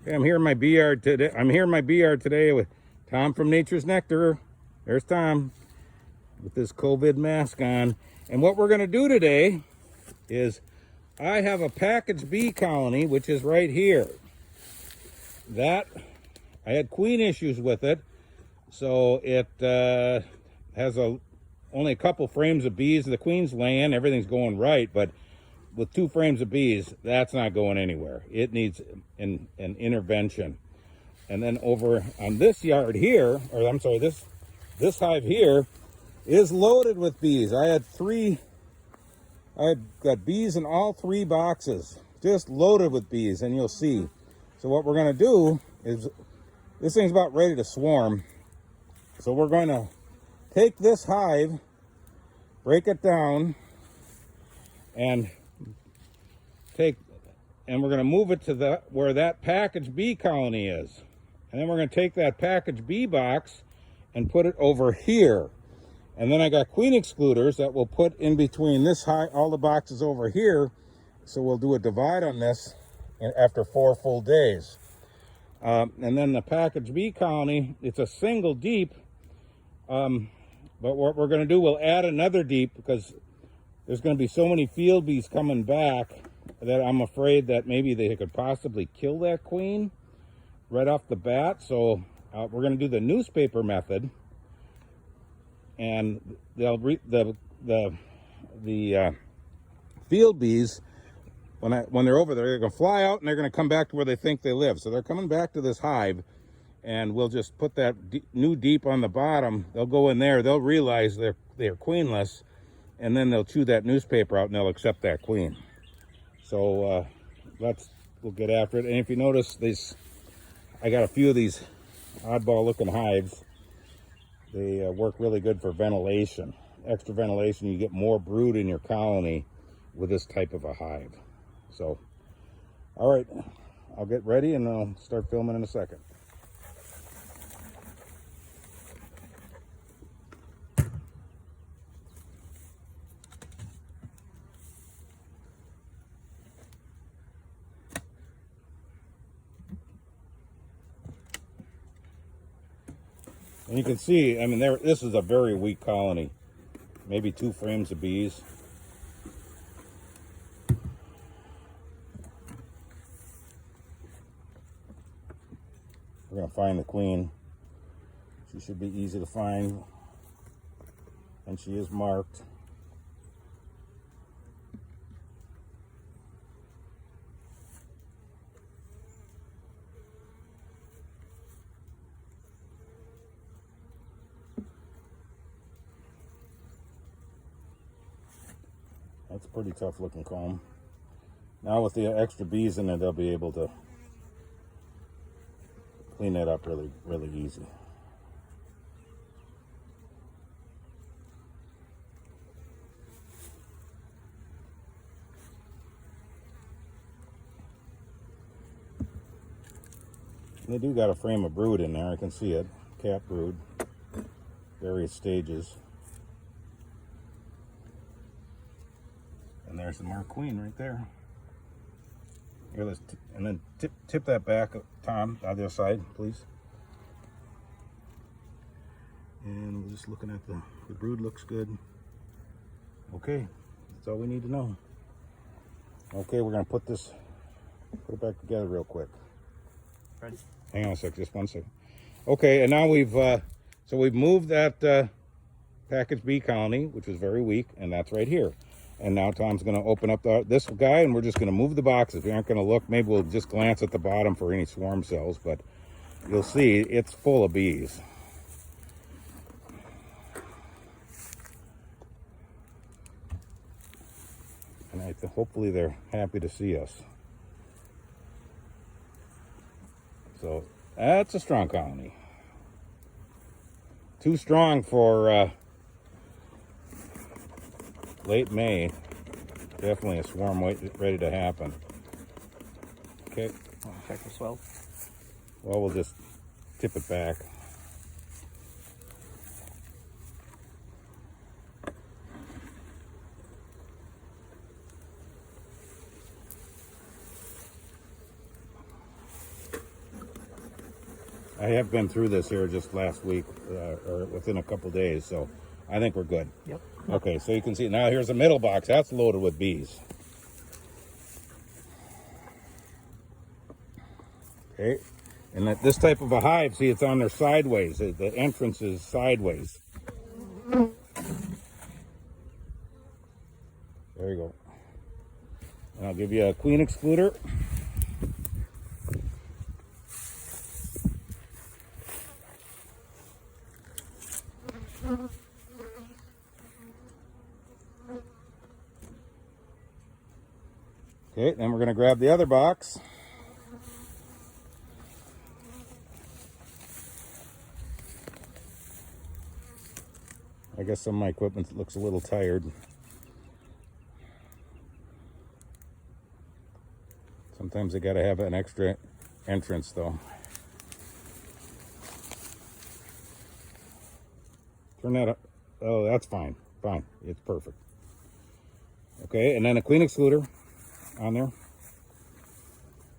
Okay, I'm here in my bee yard today with Tom from Nature's Nectar. There's Tom with this COVID mask on. And what we're going to do today is I have a package bee colony, which is right here. That I had queen issues with it, so it has only a couple frames of bees. The queen's laying, everything's going right, but with 2 frames of bees, that's not going anywhere. It needs an intervention. And then over on this yard here, or I'm sorry, this hive here is loaded with bees. I had got bees in all 3 boxes, just loaded with bees, and you'll see. So what we're gonna do is, this thing's about ready to swarm. So we're going to take this hive, break it down, and we're going to move it to where that package bee colony is. And then we're going to take that package bee box and put it over here. And then I got queen excluders that we'll put in between this all the boxes over here. So we'll do a divide on this after 4 full days. And then the package bee colony, it's a single deep. But what we're going to do, we'll add another deep because there's going to be so many field bees coming back that I'm afraid that maybe they could possibly kill that queen right off the bat. So we're going to do the newspaper method, and they'll the field bees, when they're over there, they're going to fly out and they're going to come back to where they think they live. So they're coming back to this hive, and we'll just put that new deep on the bottom. They'll go in there, they'll realize they're queenless, and then they'll chew that newspaper out and they'll accept that queen. So we'll get after it. And if you notice, I got a few of these oddball looking hives. They work really good for ventilation. Extra ventilation, you get more brood in your colony with this type of a hive. So, all right, I'll get ready and I'll start filming in a second. And you can see, I mean, this is a very weak colony. Maybe 2 frames of bees. We're going to find the queen. She should be easy to find. And she is marked. That's a pretty tough looking comb. Now with the extra bees in it, they'll be able to clean that up really, really easy. They do got a frame of brood in there, I can see it. Cap brood, various stages. And there's the marked queen right there. Here, and then tip that back, Tom, on the other side, please. And we're just looking at the brood looks good. Okay, that's all we need to know. Okay, we're gonna put it back together real quick. Ready? Hang on a sec, just 1 second. Okay, and now we've moved that package bee colony, which was very weak, and that's right here. And now Tom's going to open up this guy, and we're just going to move the boxes. We aren't going to look. Maybe we'll just glance at the bottom for any swarm cells, but you'll see it's full of bees. And hopefully they're happy to see us. So that's a strong colony. Too strong for late May. Definitely a swarm ready to happen. Okay. Check the swell. Well, we'll just tip it back. I have been through this here just last week, or within a couple days, so I think we're good. Yep. Okay, so you can see now here's a middle box. That's loaded with bees. Okay, and this type of a hive, see, it's on their sideways. The entrance is sideways. There you go. And I'll give you a queen excluder. Okay, then we're going to grab the other box. I guess some of my equipment looks a little tired. Sometimes they got to have an extra entrance though. Turn that up. Oh, that's fine. Fine. It's perfect. Okay, and then a queen excluder on there.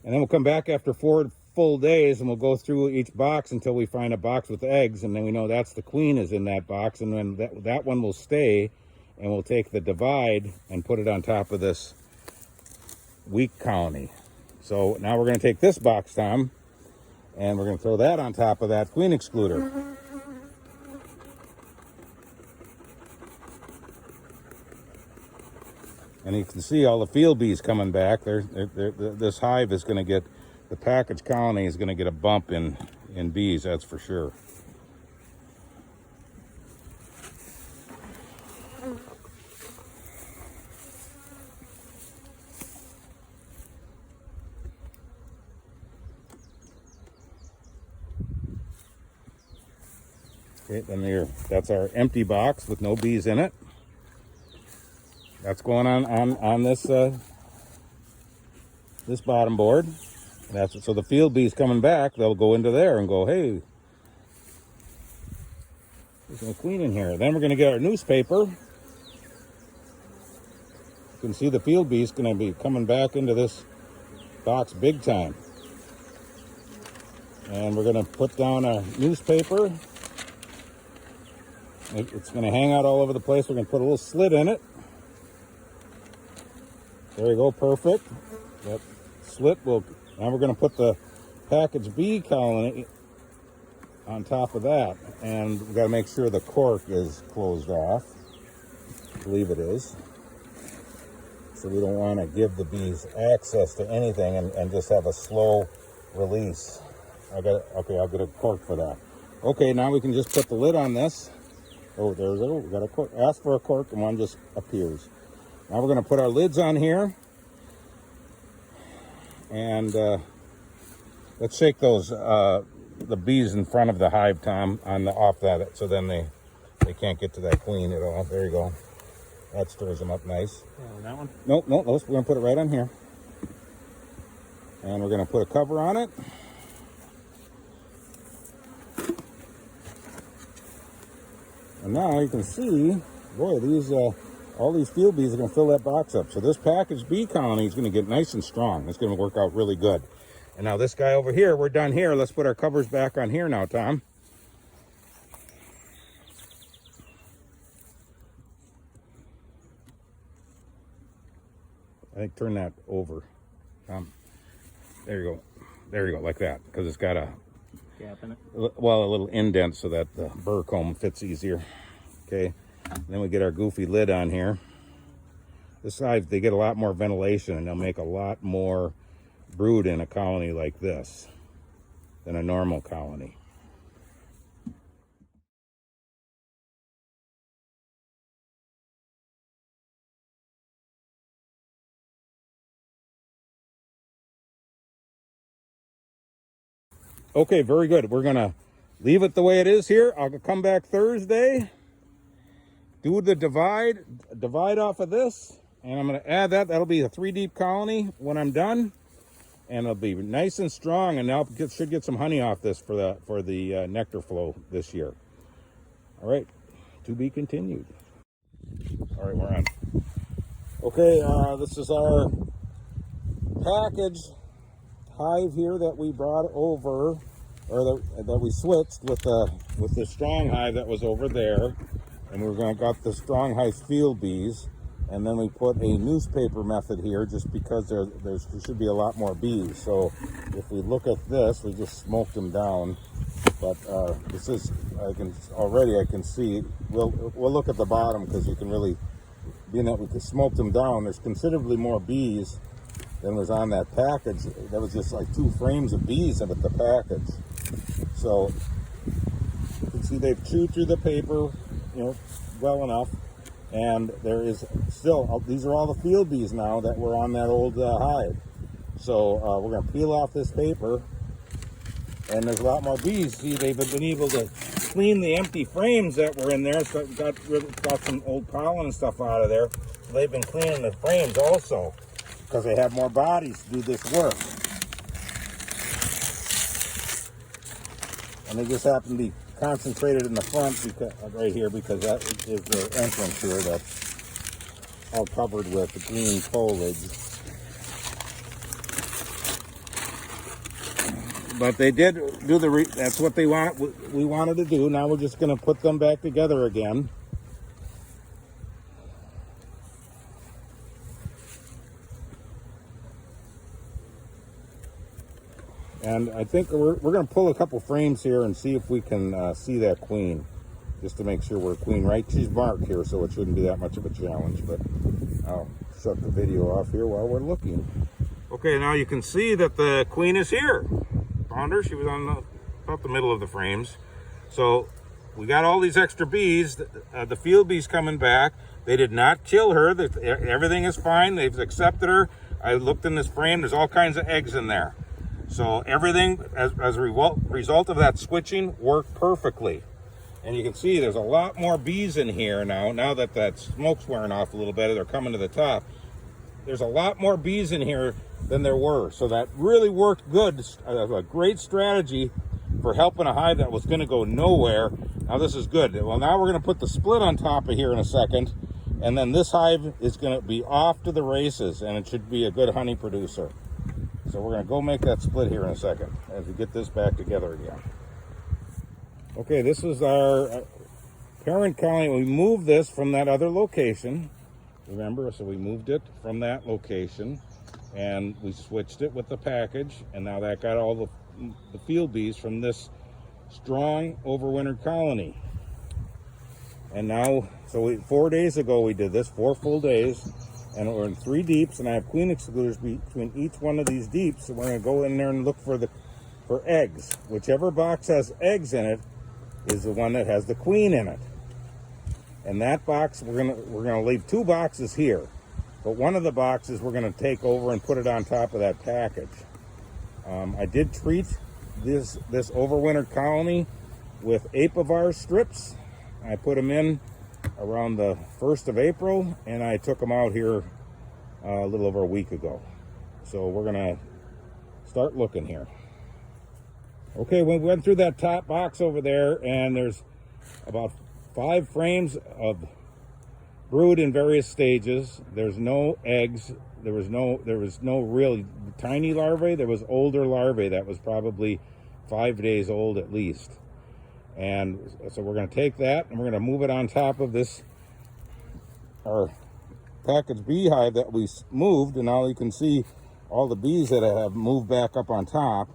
And then we'll come back after 4 full days and we'll go through each box until we find a box with eggs, and then we know that's the queen is in that box, and then that one will stay, and we'll take the divide and put it on top of this weak colony. So now we're going to take this box, Tom, and we're going to throw that on top of that queen excluder. And you can see all the field bees coming back. This hive is going to get, the package colony is going to get a bump in bees, that's for sure. Okay, then that's our empty box with no bees in it. That's going on this this bottom board. So the field bees coming back, they'll go into there and go, hey, there's no queen in here. Then we're going to get our newspaper. You can see the field bees going to be coming back into this box big time. And we're going to put down a newspaper. It's going to hang out all over the place. We're going to put a little slit in it. There you go, perfect. That slit will, now we're going to put the package bee colony on top of that. And we've got to make sure the cork is closed off. I believe it is. So we don't want to give the bees access to anything and just have a slow release. Okay, I'll get a cork for that. Okay, now we can just put the lid on this. Oh, there's it. We got a cork. Ask for a cork and one just appears. Now we're going to put our lids on here. And let's shake those, the bees in front of the hive, Tom, off that, so then they can't get to that queen at all. There you go. That stirs them up nice. That one? Nope, we're going to put it right on here. And we're going to put a cover on it. And now you can see, boy, all these field bees are going to fill that box up. So this packaged bee colony is going to get nice and strong. It's going to work out really good. And now this guy over here, we're done here. Let's put our covers back on here now, Tom. I think turn that over. There you go. There you go, like that. Because it's got a gap in it. Well, a little indent so that the burr comb fits easier. Okay. Then we get our goofy lid on here. This hive, they get a lot more ventilation and they'll make a lot more brood in a colony like this than a normal colony. Okay, very good. We're going to leave it the way it is here. I'll come back Thursday, do the divide off of this, and I'm going to add that. That'll be a 3 deep colony when I'm done, and it'll be nice and strong, and now should get some honey off this for the nectar flow this year. All right, to be continued. All right, we're on. Okay, this is our package hive here that we brought over or that we switched with the strong hive that was over there, and we're going to got the strong hive field bees, and then we put a newspaper method here just because there should be a lot more bees. So if we look at this, we just smoked them down, but this is I can see. We'll look at the bottom because you can really, being that we smoked them down, there's considerably more bees than was on that package. That was just like 2 frames of bees with the package. So you can see they've chewed through the paper, well enough. And there is still, these are all the field bees now that were on that old hive. So we're going to peel off this paper, and there's a lot more bees. See, they've been able to clean the empty frames that were in there, so it got some old pollen and stuff out of there. So they've been cleaning the frames also, because they have more bodies to do this work. And they just happen to be concentrated in the front right here, because that is their entrance here that's all covered with green foliage. But they did do that's what we wanted to do. Now we're just going to put them back together again. And I think we're going to pull a couple frames here and see if we can see that queen, just to make sure we're queen right. She's marked here, so it shouldn't be that much of a challenge, but I'll shut the video off here while we're looking. Okay, now you can see that the queen is here. Found her. She was on about the middle of the frames. So we got all these extra bees, the field bees coming back. They did not kill her. Everything is fine. They've accepted her. I looked in this frame. There's all kinds of eggs in there. So everything, as a result of that switching, worked perfectly. And you can see there's a lot more bees in here now that smoke's wearing off a little bit. They're coming to the top. There's a lot more bees in here than there were. So that really worked good. A great strategy for helping a hive that was going to go nowhere. Now this is good. Well, now we're going to put the split on top of here in a second. And then this hive is going to be off to the races, and it should be a good honey producer. So we're going to go make that split here in a second as we get this back together again. Okay, this is our parent colony. We moved this from that other location. Remember, so we moved it from that location, and we switched it with the package, and now that got all the field bees from this strong overwintered colony. And now, 4 days ago we did this, 4 full days. And we're in 3 deeps, and I have queen excluders between each one of these deeps. So we're going to go in there and look for eggs. Whichever box has eggs in it is the one that has the queen in it. And that box, we're gonna leave 2 boxes here, but one of the boxes we're going to take over and put it on top of that package. I did treat this overwintered colony with apivar strips. I put them in around the 1st of April, and I took them out here a little over a week ago. So we're gonna start looking here. Okay, we went through that top box over there, and there's about 5 frames of brood in various stages. There's no eggs. There was no real tiny larvae. There was older larvae that was probably 5 days old at least. And so we're going to take that and we're going to move it on top of our package beehive that we moved, and now you can see all the bees that have moved back up on top.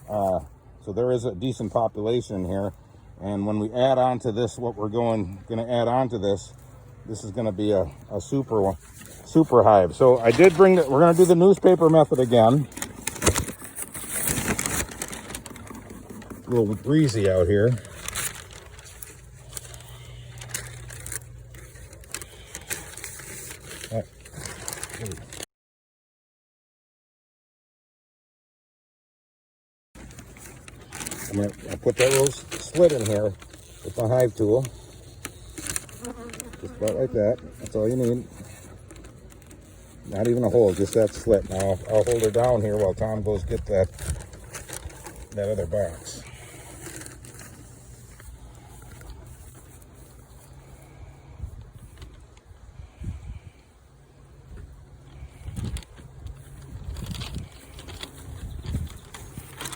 So there is a decent population here, and when we add on to this, what we're going to add on to this is going to be a super hive. So I did bring we're going to do the newspaper method again. A little breezy out here. I'll put that little slit in here with the hive tool. Just about like that. That's all you need. Not even a hole, just that slit. Now I'll hold her down here while Tom goes get that other box.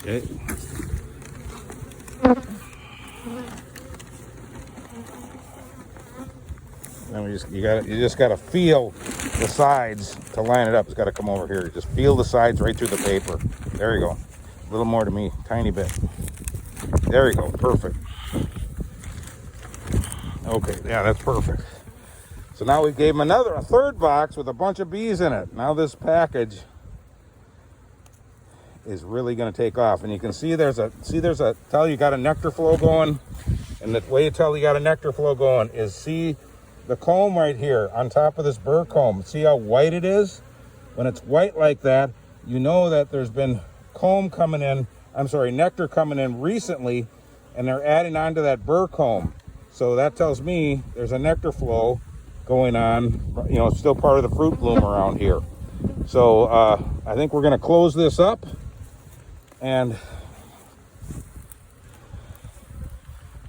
Okay. Then you just gotta feel the sides to line it up. It's gotta come over here. Just feel the sides right through the paper. There you go. A little more to me, tiny bit. There you go, perfect. Okay, yeah, that's perfect. So now we gave him a third box with a bunch of bees in it. Now this package is really going to take off, and you can see tell you got a nectar flow going, and the way you tell you got a nectar flow going is see the comb right here on top of this burr comb. See how white it is? When it's white like that, you know that there's been nectar coming in recently, and they're adding on to that burr comb. So that tells me there's a nectar flow going on. You know, it's still part of the fruit bloom around here. So I think we're going to close this up, and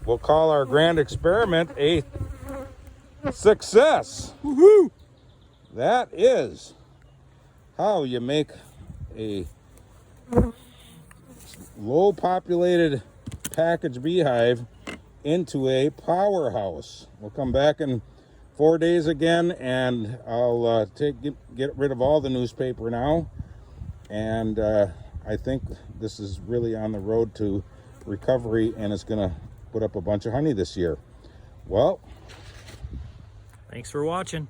we'll call our grand experiment a success. Woohoo! That is how you make a low populated package beehive into a powerhouse. We'll come back in 4 days again, and I'll get rid of all the newspaper now, and I think this is really on the road to recovery, and it's gonna put up a bunch of honey this year. Well, Thanks for watching.